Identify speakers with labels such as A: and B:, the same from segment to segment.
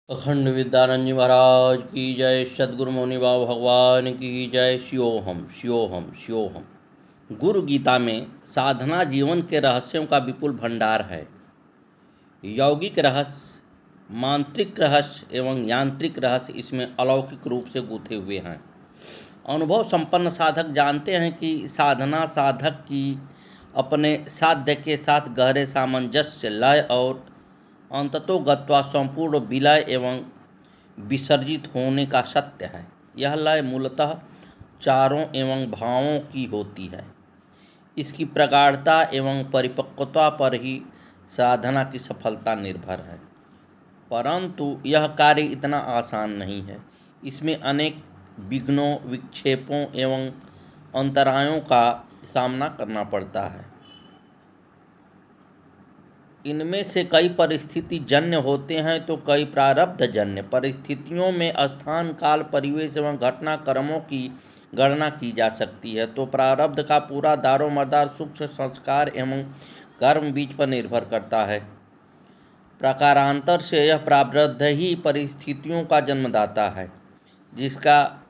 A: अखंड विद्यानंद जी महाराज की जय। सद्गुरु मौनी बाबा भगवान की जय। शिवोहम शिवोहम शिवोहम। गुरु गीता में साधना जीवन के रहस्यों का विपुल भंडार है। यौगिक रहस्य, मांत्रिक रहस्य एवं यांत्रिक रहस्य इसमें अलौकिक रूप से गूंथे हुए हैं। अनुभव संपन्न साधक जानते हैं कि साधना साधक की अपने साध्य के साथ गहरे सामंजस्य, लय और अंततोगत्वा संपूर्ण विलय एवं विसर्जित होने का सत्य है। यह लय मूलतः चारों एवं भावों की होती है। इसकी प्रगाढ़ता एवं परिपक्वता पर ही साधना की सफलता निर्भर है। परंतु यह कार्य इतना आसान नहीं है। इसमें अनेक विघ्नों, विक्षेपों एवं अंतरायों का सामना करना पड़ता है। इनमें से कई परिस्थिति जन्य होते हैं तो कई प्रारब्ध जन्य। परिस्थितियों में स्थान, काल, परिवेश एवं घटनाक्रमों की गणना की जा सकती है, तो प्रारब्ध का पूरा दारोमदार सूक्ष्म संस्कार एवं कर्म बीज पर निर्भर करता है। प्रकारांतर से यह प्रारब्ध ही परिस्थितियों का जन्मदाता है, जिसका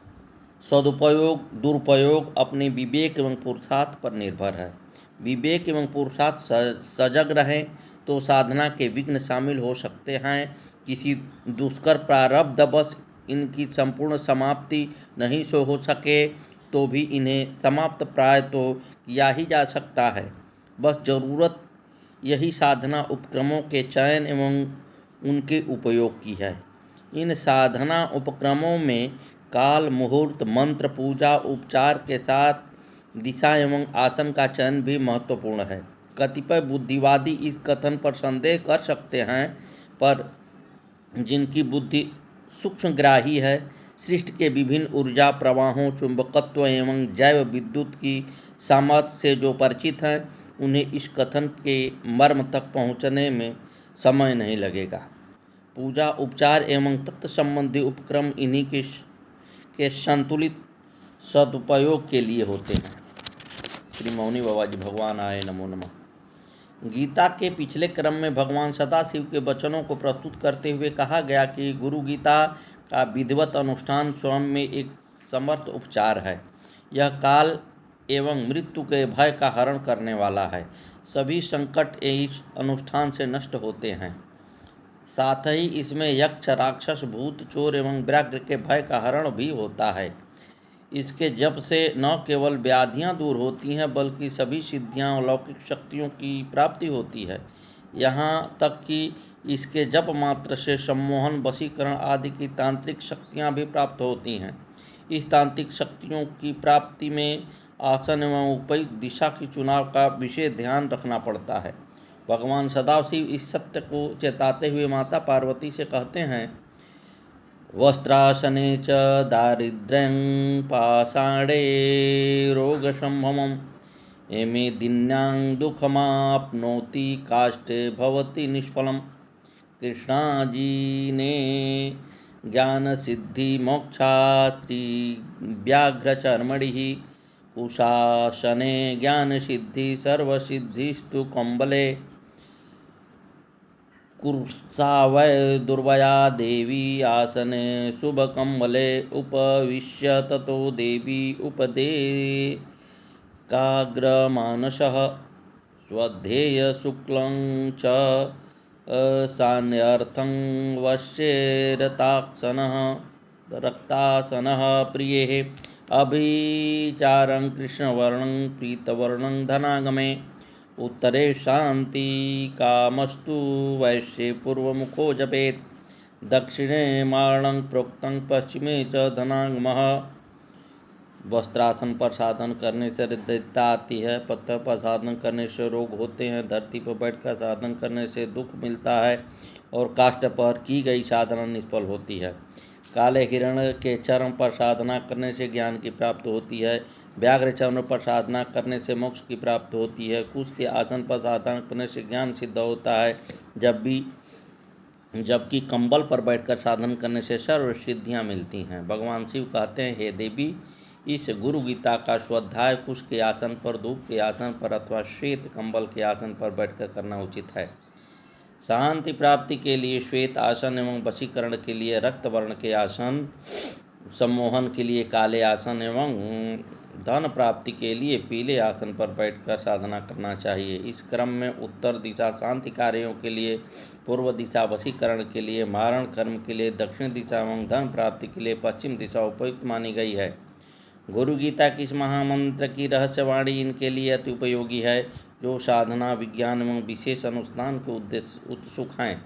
A: सदुपयोग दुरुपयोग अपने विवेक एवं पुरुषार्थ पर निर्भर है। विवेक एवं पुरुषार्थ सजग रहें तो साधना के विघ्न शामिल हो सकते हैं। किसी दुष्कर प्रारब्ध बस इनकी संपूर्ण समाप्ति नहीं सो हो सके तो भी इन्हें समाप्त प्राय तो किया ही जा सकता है। बस जरूरत यही साधना उपक्रमों के चयन एवं उनके उपयोग की है। इन साधना उपक्रमों में काल, मुहूर्त, मंत्र, पूजा, उपचार के साथ दिशा एवं आसन का चयन भी महत्वपूर्ण है। कतिपय बुद्धिवादी इस कथन पर संदेह कर सकते हैं, पर जिनकी बुद्धि सूक्ष्मग्राही है, सृष्टि के विभिन्न ऊर्जा प्रवाहों, चुंबकत्व एवं जैव विद्युत की सामर्थ्य से जो परिचित हैं, उन्हें इस कथन के मर्म तक पहुँचने में समय नहीं लगेगा। पूजा, उपचार एवं तत्व संबंधी उपक्रम इन्हीं के संतुलित सदुपयोग के लिए होते हैं। श्री मौनी बाबा जी भगवान आए नमो नमः। गीता के पिछले क्रम में भगवान सदाशिव के वचनों को प्रस्तुत करते हुए कहा गया कि गुरु गीता का विधिवत अनुष्ठान स्वयं में एक समर्थ उपचार है। यह काल एवं मृत्यु के भय का हरण करने वाला है। सभी संकट इस अनुष्ठान से नष्ट होते हैं। साथ ही इसमें यक्ष, राक्षस, भूत, चोर एवं व्याघ्र के भय का हरण भी होता है। इसके जप से न केवल व्याधियां दूर होती हैं, बल्कि सभी सिद्धियां और लौकिक शक्तियों की प्राप्ति होती है। यहाँ तक कि इसके जप मात्र से सम्मोहन, वशीकरण आदि की तांत्रिक शक्तियां भी प्राप्त होती हैं। इस तांत्रिक शक्तियों की प्राप्ति में आसन एवं उपयुक्त दिशा की चुनाव का विशेष ध्यान रखना पड़ता है। भगवान सदाशिव इस सत्य को चेताते हुए माता पार्वती से कहते हैं, वस्त्रासने च दारिद्र्यं पाषाणे रोगसंभवम् एमे दीन्यां दुःखमाप्नोति काष्ठे भवति निष्फलम्। कृष्णाजी ने ज्ञान सिद्धि मोक्षास्ति व्याघ्रचर्मणिः कुशासने ज्ञान सिद्धि सर्वसिद्धिस्तु कम्बले कुर्सा वै दुर्वया देवी आसने शुभकम्बले उपविश्य ततो देवी उपदेकाग्रमानसः स्वध्येय शुक्लं च सान्यर्थं वश्येरताक्षणः रक्तासनः प्रियेः अभिचारं कृष्णवर्णं पीतवर्णं धनागमे उत्तरे शांति कामस्तु वैश्ये पूर्वमुखो जपेत दक्षिणे मारणं प्रोक्तं पश्चिमे च धनागमः। वस्त्रासन पर साधन करने से दरिद्रता आती है, पत्थर पर साधन करने से रोग होते हैं, धरती पर बैठकर साधन करने से दुख मिलता है और काष्ठ पर की गई साधना निष्फल होती है। काले हिरण के चर्म पर साधना करने से ज्ञान की प्राप्ति होती है। व्याघ्र चर्म पर साधना करने से मोक्ष की प्राप्ति होती है। कुश के आसन पर साधना करने से ज्ञान सिद्ध होता है, जबकि कंबल पर बैठकर साधन करने से सर्व सिद्धियाँ मिलती हैं। भगवान शिव कहते हैं, हे देवी, इस गुरु गीता का स्वाध्याय कुश के आसन पर, धूप के आसन पर अथवा श्वेत कंबल के आसन पर बैठकर करना उचित है। शांति प्राप्ति के लिए श्वेत आसन एवं वशीकरण के लिए रक्त वर्ण के आसन, सम्मोहन के लिए काले आसन एवं धन प्राप्ति के लिए पीले आसन पर बैठकर साधना करना चाहिए। इस क्रम में उत्तर दिशा शांति कार्यों के लिए, पूर्व दिशा वशीकरण के लिए, मारण कर्म के लिए, दक्षिण दिशा एवं धन प्राप्ति के लिए पश्चिम दिशा उपयुक्त मानी गई है। गुरु गीता की इस महामंत्र की रहस्यवाणी इनके लिए अति उपयोगी है जो साधना, विज्ञान एवं विशेष अनुष्ठान के उद्देश्य उत्सुक हैं।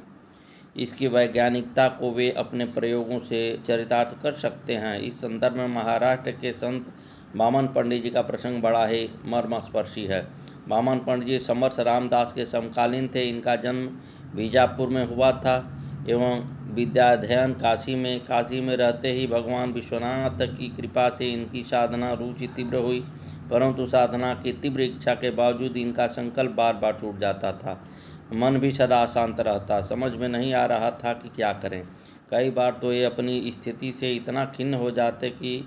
A: इसकी वैज्ञानिकता को वे अपने प्रयोगों से चरितार्थ कर सकते हैं। इस संदर्भ में महाराष्ट्र के संत वामन पंडित जी का प्रसंग बड़ा ही मर्मस्पर्शी है। वामन पंडित जी समर्थ रामदास के समकालीन थे। इनका जन्म बीजापुर में हुआ था एवं विद्याध्ययन काशी में रहते ही भगवान विश्वनाथ की कृपा से इनकी साधना रुचि तीव्र हुई, परंतु साधना की तीव्र इच्छा के बावजूद इनका संकल्प बार बार टूट जाता था। मन भी सदा अशांत रहता। समझ में नहीं आ रहा था कि क्या करें। कई बार तो ये अपनी स्थिति से इतना खिन्न हो जाते कि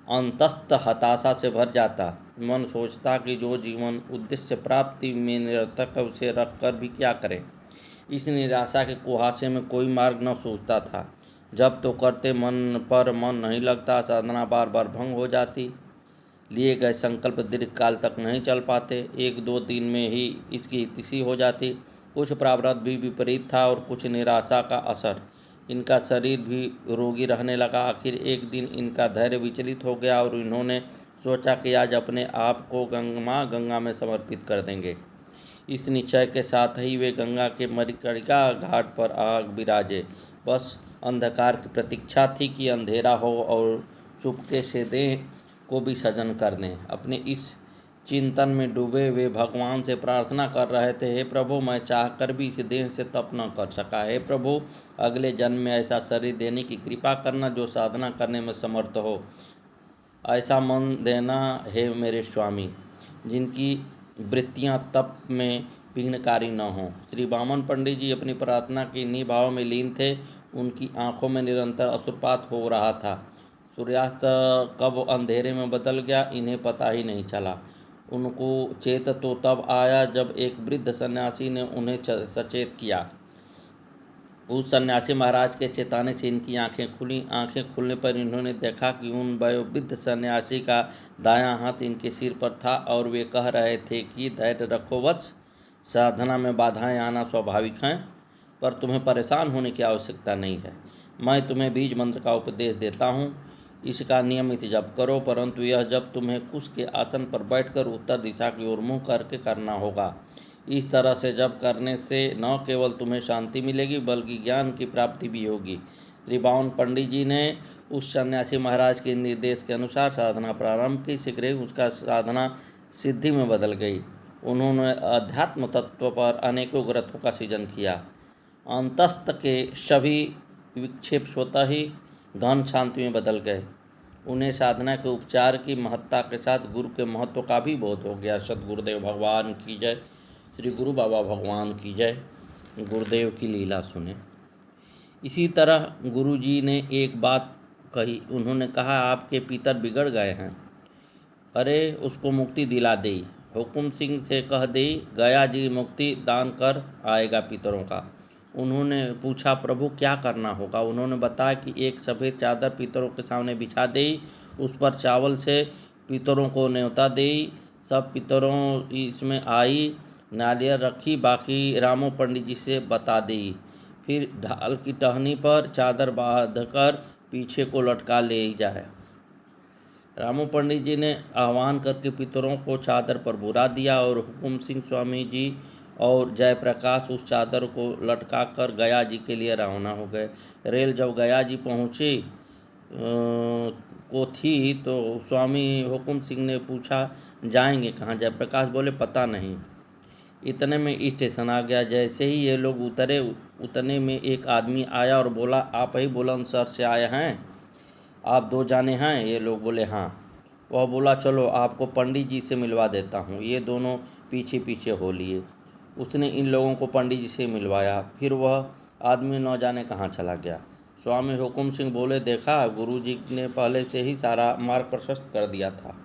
A: अंतस्थ हताशा से भर जाता। मन सोचता कि जो जीवन उद्देश्य प्राप्ति में निरर्थक है उसे रख कर भी क्या करें। इस निराशा के कुहासे में कोई मार्ग न सूझता था। जब तो करते मन नहीं लगता, साधना बार बार भंग हो जाती, लिए गए संकल्प दीर्घ काल तक नहीं चल पाते, 1-2 दिन में ही इसकी तिथि हो जाती। कुछ प्रारब्ध भी विपरीत था और कुछ निराशा का असर। इनका शरीर भी रोगी रहने लगा। आखिर एक दिन इनका धैर्य विचलित हो गया और इन्होंने सोचा कि आज अपने आप को गंगा में समर्पित कर देंगे। इस निश्चय के साथ ही वे गंगा के मरिकड़िका घाट पर आ विराजे। बस अंधकार की प्रतीक्षा थी कि अंधेरा हो और चुपके से देह को भी सजन कर दें। अपने इस चिंतन में डूबे वे भगवान से प्रार्थना कर रहे थे, हे प्रभु, मैं चाहकर भी इस देह से तप न कर सका। हे प्रभु, अगले जन्म में ऐसा शरीर देने की कृपा करना जो साधना करने में समर्थ हो। ऐसा मन देना हे मेरे स्वामी, जिनकी वृत्तियां तप में विघ्नकारी न हों। श्री वामन पंडित जी अपनी प्रार्थना के इन्हीं भाव में लीन थे। उनकी आंखों में निरंतर अश्रुपात हो रहा था। सूर्यास्त कब अंधेरे में बदल गया इन्हें पता ही नहीं चला। उनको चेत तो तब आया जब एक वृद्ध सन्यासी ने उन्हें सचेत किया। उस सन्यासी महाराज के चेताने से इनकी आंखें खुली। आंखें खुलने पर इन्होंने देखा कि उन वयोवृद्ध सन्यासी का दायां हाथ इनके सिर पर था और वे कह रहे थे कि धैर्य रखो वत्स, साधना में बाधाएं आना स्वाभाविक हैं, पर तुम्हें परेशान होने की आवश्यकता नहीं है। मैं तुम्हें बीज मंत्र का उपदेश देता हूँ, इसका नियमित जप करो, परंतु यह जप तुम्हें कुश के आसन पर बैठकर उत्तर दिशा की ओर मुँह करके करना होगा। इस तरह से जप करने से न केवल तुम्हें शांति मिलेगी बल्कि ज्ञान की प्राप्ति भी होगी। श्री वामन पंडित जी ने उस सन्यासी महाराज के निर्देश के अनुसार साधना प्रारंभ की। शीघ्र ही उसका साधना सिद्धि में बदल गई। उन्होंने अध्यात्म तत्व पर अनेकों ग्रंथों का सृजन किया। अंतस्थ के सभी विक्षेप स्वतः ही घन शांति में बदल गए। उन्हें साधना के उपचार की महत्ता के साथ गुरु के महत्व का भी बोध हो गया। सद्गुरुदेव भगवान की जय। श्री गुरु बाबा भगवान की जय। गुरुदेव की लीला सुने। इसी तरह गुरु जी ने एक बात कही। उन्होंने कहा, आपके पितर बिगड़ गए हैं, अरे उसको मुक्ति दिला दे। हुकुम सिंह से कह दे, गया जी मुक्ति दान कर आएगा पितरों का। उन्होंने पूछा, प्रभु क्या करना होगा? उन्होंने बताया कि एक सफ़ेद चादर पितरों के सामने बिछा दे, उस पर चावल से पितरों को न्योता दे। सब पितरों इसमें आई, नारियल रखी, बाकी रामू पंडित जी से बता दी। फिर ढाल की टहनी पर चादर बांधकर पीछे को लटका ले जाए। रामू पंडित जी ने आह्वान करके पितरों को चादर पर बुरा दिया और हुकुम सिंह स्वामी जी और जयप्रकाश उस चादर को लटकाकर गया जी के लिए रवाना हो गए। रेल जब गया जी पहुँची को थी तो स्वामी हुकुम सिंह ने पूछा, जाएंगे कहाँ? जयप्रकाश बोले, पता नहीं। इतने में स्टेशन आ गया। जैसे ही ये लोग उतने में एक आदमी आया और बोला, आप ही बुलंदशहर से आए हैं? आप 2 जाने हैं? ये लोग बोले, हाँ। वह बोला, चलो आपको पंडित जी से मिलवा देता हूँ। ये दोनों पीछे पीछे हो लिए। उसने इन लोगों को पंडित जी से मिलवाया। फिर वह आदमी न जाने कहाँ चला गया। स्वामी हुकुम सिंह बोले, देखा, गुरु जी ने पहले से ही सारा मार्ग प्रशस्त कर दिया था।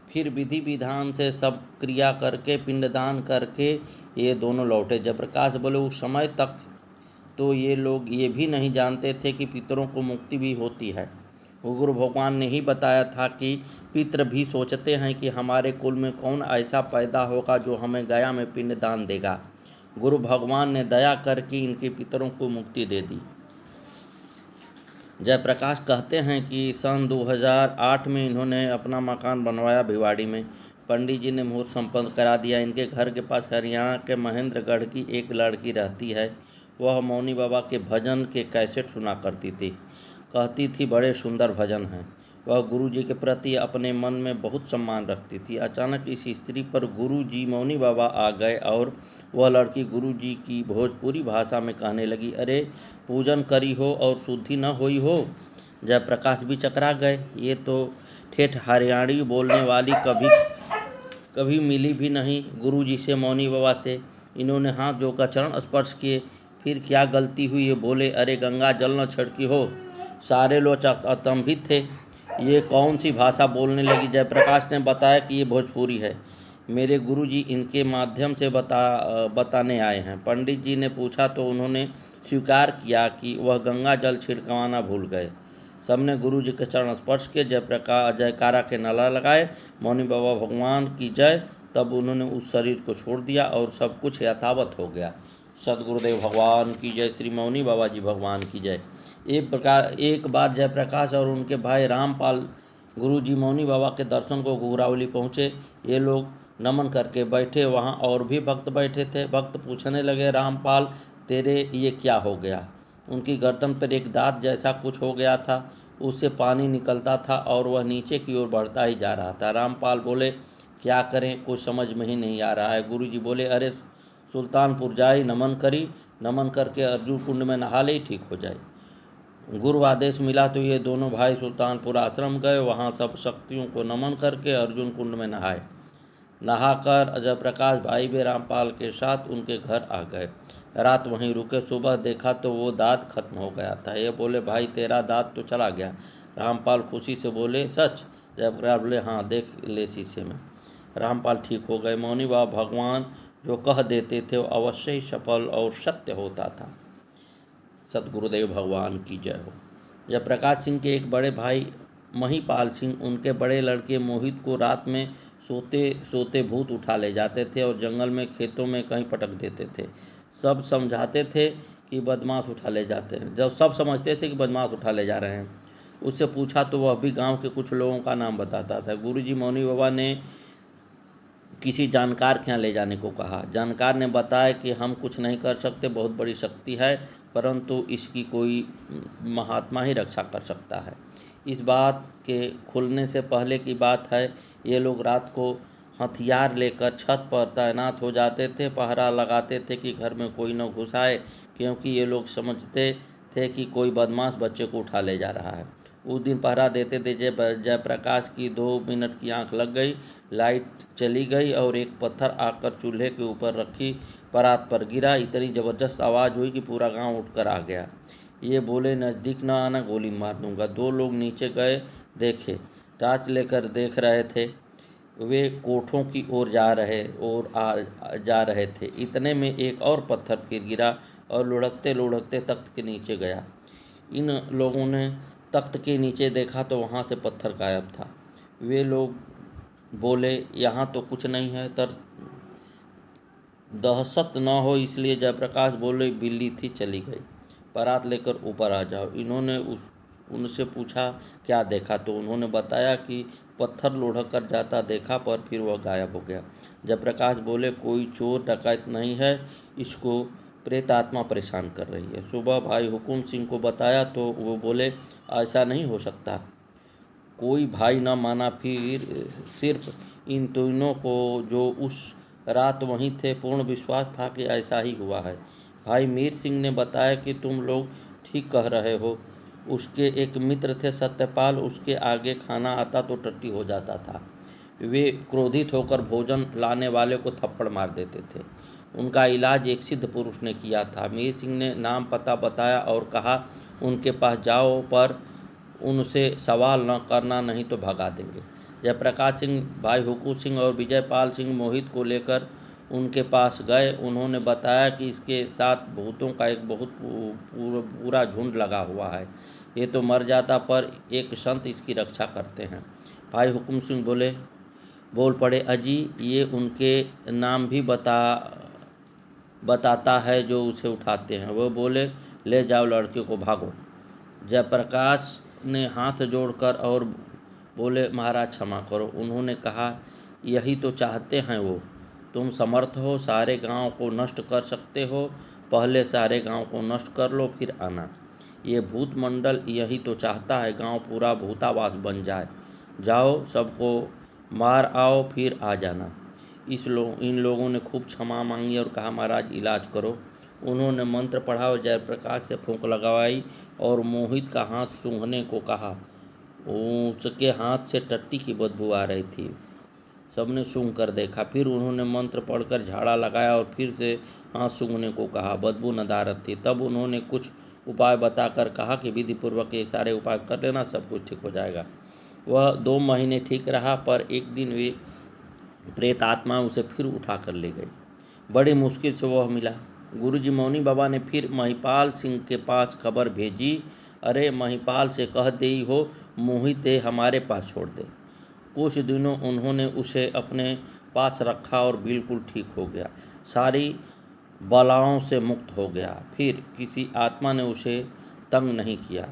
A: फिर विधि विधान से सब क्रिया करके पिंडदान करके ये दोनों लौटे। जयप्रकाश बोले, उस समय तक तो ये लोग ये भी नहीं जानते थे कि पितरों को मुक्ति भी होती है। गुरु भगवान ने ही बताया था कि पितृ भी सोचते हैं कि हमारे कुल में कौन ऐसा पैदा होगा जो हमें गया में पिंडदान देगा। गुरु भगवान ने दया करके इनके पितरों को मुक्ति दे दी। जयप्रकाश कहते हैं कि सन 2008 में इन्होंने अपना मकान बनवाया भिवाड़ी में। पंडित जी ने मुहूर्त संपन्न करा दिया। इनके घर के पास हरियाणा के महेंद्रगढ़ की एक लड़की रहती है। वह मौनी बाबा के भजन के कैसेट सुना करती थी। कहती थी बड़े सुंदर भजन हैं। वह गुरु जी के प्रति अपने मन में बहुत सम्मान रखती थी। अचानक इस स्त्री पर गुरु जी मौनी बाबा आ गए और वह लड़की गुरु जी की भोजपुरी भाषा में कहने लगी, अरे पूजन करी हो और शुद्धि न हुई हो। जयप्रकाश भी चकरा गए। ये तो ठेठ हरियाणी बोलने वाली कभी मिली भी नहीं गुरु जी से, मौनी बाबा से। इन्होंने हाथ जोड़कर चरण स्पर्श किए। फिर क्या गलती हुई ये बोले, अरे गंगा जल न छिड़की हो। सारे लोग अचंभित थे। ये कौन सी भाषा बोलने लगी। जयप्रकाश ने बताया कि ये भोजपुरी है। मेरे गुरुजी इनके माध्यम से बताने आए हैं। पंडित जी ने पूछा तो उन्होंने स्वीकार किया कि वह गंगा जल छिड़कवाना भूल गए। सबने गुरु जी के चरण स्पर्श किए, जयकारा के नारा लगाए, मौनी बाबा भगवान की जय। तब उन्होंने उस शरीर को छोड़ दिया और सब कुछ यथावत हो गया। सदगुरुदेव भगवान की जय, श्री मौनी बाबा जी भगवान की जय। एक बार जयप्रकाश और उनके भाई रामपाल गुरुजी मौनी बाबा के दर्शन को घुघरावली पहुँचे। ये लोग नमन करके बैठे। वहाँ और भी भक्त बैठे थे। भक्त पूछने लगे, रामपाल तेरे ये क्या हो गया। उनकी गर्दन पर एक दांत जैसा कुछ हो गया था। उससे पानी निकलता था और वह नीचे की ओर बढ़ता ही जा रहा था। रामपाल बोले, क्या करें, कुछ समझ में ही नहीं आ रहा है। गुरुजी बोले, अरे सुल्तानपुर जाए, नमन करी, नमन करके अर्जुन कुंड में नहा ले, ठीक हो जाए। गुरु आदेश मिला तो ये दोनों भाई सुल्तानपुर आश्रम गए। वहाँ सब शक्तियों को नमन करके अर्जुन कुंड में नहाए। नहाकर जयप्रकाश भाई भी रामपाल के साथ उनके घर आ गए। रात वहीं रुके। सुबह देखा तो वो दांत खत्म हो गया था। ये बोले, भाई तेरा दांत तो चला गया। रामपाल खुशी से बोले, सच। जयप्रकाश बोले, हाँ देख ले शीशे में। रामपाल ठीक हो गए। मौनी बाबा भगवान जो कह देते थे वो अवश्य ही सफल और सत्य होता था। सतगुरुदेव भगवान की जय हो। जयप्रकाश सिंह के एक बड़े भाई महिपाल सिंह, उनके बड़े लड़के मोहित को रात में सोते सोते भूत उठा ले जाते थे और जंगल में खेतों में कहीं पटक देते थे। सब समझाते थे कि बदमाश उठा ले जाते हैं। जब सब समझते थे कि बदमाश उठा ले जा रहे हैं, उससे पूछा तो वह भी गांव के कुछ लोगों का नाम बताता था। गुरुजी मौनी बाबा ने किसी जानकार के यहाँ ले जाने को कहा। जानकार ने बताया कि हम कुछ नहीं कर सकते, बहुत बड़ी शक्ति है, परंतु इसकी कोई महात्मा ही रक्षा कर सकता है। इस बात के खुलने से पहले की बात है। ये लोग रात को हथियार लेकर छत पर तैनात हो जाते थे। पहरा लगाते थे कि घर में कोई न घुस आए, क्योंकि ये लोग समझते थे कि कोई बदमाश बच्चे को उठा ले जा रहा है। उस दिन पहरा देते थे। जयप्रकाश की 2 मिनट की आंख लग गई। लाइट चली गई और एक पत्थर आकर चूल्हे के ऊपर रखी परात पर गिरा। इतनी ज़बरदस्त आवाज़ हुई कि पूरा गांव उठकर आ गया। ये बोले, नज़दीक न आना, गोली मार दूंगा। 2 लोग नीचे गए, देखे, टॉर्च लेकर देख रहे थे। वे कोठों की ओर जा रहे थे। इतने में एक और पत्थर फिर गिरा और लुढ़कते लुढ़कते तख्त के नीचे गया। इन लोगों ने तख्त के नीचे देखा तो वहाँ से पत्थर गायब था। वे लोग बोले, यहाँ तो कुछ नहीं है। दहशत न हो इसलिए जयप्रकाश बोले, बिल्ली थी, चली गई। परात लेकर ऊपर आ जाओ। इन्होंने उनसे पूछा क्या देखा, तो उन्होंने बताया कि पत्थर लुढ़क कर जाता देखा, पर फिर वह गायब हो गया। जयप्रकाश बोले, कोई चोर डकैत नहीं है, इसको प्रेत आत्मा परेशान कर रही है। सुबह भाई हुकुम सिंह को बताया तो वो बोले, ऐसा नहीं हो सकता। कोई भाई न माना। फिर सिर्फ इन तीनों को जो उस रात वहीं थे पूर्ण विश्वास था कि ऐसा ही हुआ है। भाई मीर सिंह ने बताया कि तुम लोग ठीक कह रहे हो। उसके एक मित्र थे सत्यपाल, उसके आगे खाना आता तो टट्टी हो जाता था। वे क्रोधित होकर भोजन लाने वाले को थप्पड़ मार देते थे। उनका इलाज एक सिद्ध पुरुष ने किया था। मीर सिंह ने नाम पता बताया और कहा, उनके पास जाओ, पर उनसे सवाल न करना, नहीं तो भगा देंगे। जयप्रकाश सिंह, भाई हुकू सिंह और विजयपाल सिंह मोहित को लेकर उनके पास गए। उन्होंने बताया कि इसके साथ भूतों का एक बहुत पूरा झुंड लगा हुआ है। ये तो मर जाता पर एक संत इसकी रक्षा करते हैं। भाई हुकुम सिंह बोल पड़े, अजी ये उनके नाम भी बताता है जो उसे उठाते हैं। वो बोले, ले जाओ लड़के को, भागो। जयप्रकाश ने हाथ जोड़कर और बोले, महाराज क्षमा करो। उन्होंने कहा, यही तो चाहते हैं वो। तुम समर्थ हो, सारे गांव को नष्ट कर सकते हो। पहले सारे गांव को नष्ट कर लो, फिर आना। ये भूत मंडल यही तो चाहता है, गांव पूरा भूतावास बन जाए। जाओ, सबको मार आओ, फिर आ जाना। इन लोगों ने खूब क्षमा मांगी और कहा, महाराज इलाज करो। उन्होंने मंत्र पढ़ा और जयप्रकाश से फूंक लगवाई और मोहित का हाथ सूंघने को कहा। उसके हाथ से टट्टी की बदबू आ रही थी। सबने सूंघ कर देखा। फिर उन्होंने मंत्र पढ़कर झाड़ा लगाया और फिर से हाथ सूंघने को कहा। बदबू नदारद थी। तब उन्होंने कुछ उपाय बताकर कहा कि विधिपूर्वक ये सारे उपाय कर लेना, सब कुछ ठीक हो जाएगा। वह 2 महीने ठीक रहा, पर एक दिन वे प्रेत आत्मा उसे फिर उठा कर ले गई। बड़ी मुश्किल से वह मिला। गुरुजी मौनी बाबा ने फिर महिपाल सिंह के पास खबर भेजी। अरे महिपाल से कह दे हो, मोहित हमारे पास छोड़ दे। कुछ दिनों उन्होंने उसे अपने पास रखा और बिल्कुल ठीक हो गया, सारी बलाओं से मुक्त हो गया। फिर किसी आत्मा ने उसे तंग नहीं किया।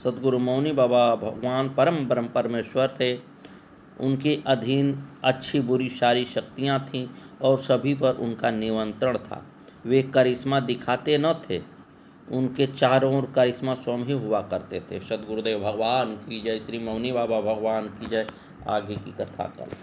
A: सदगुरु मौनी बाबा भगवान परम ब्रह्म परमेश्वर थे। उनके अधीन अच्छी बुरी सारी शक्तियाँ थीं और सभी पर उनका नियंत्रण था। वे करिश्मा दिखाते न थे, उनके चारों ओर करिश्मा स्वयं ही हुआ करते थे। सदगुरुदेव भगवान की जय, श्री मौनी बाबा भगवान की जय। आगे की कथा कल।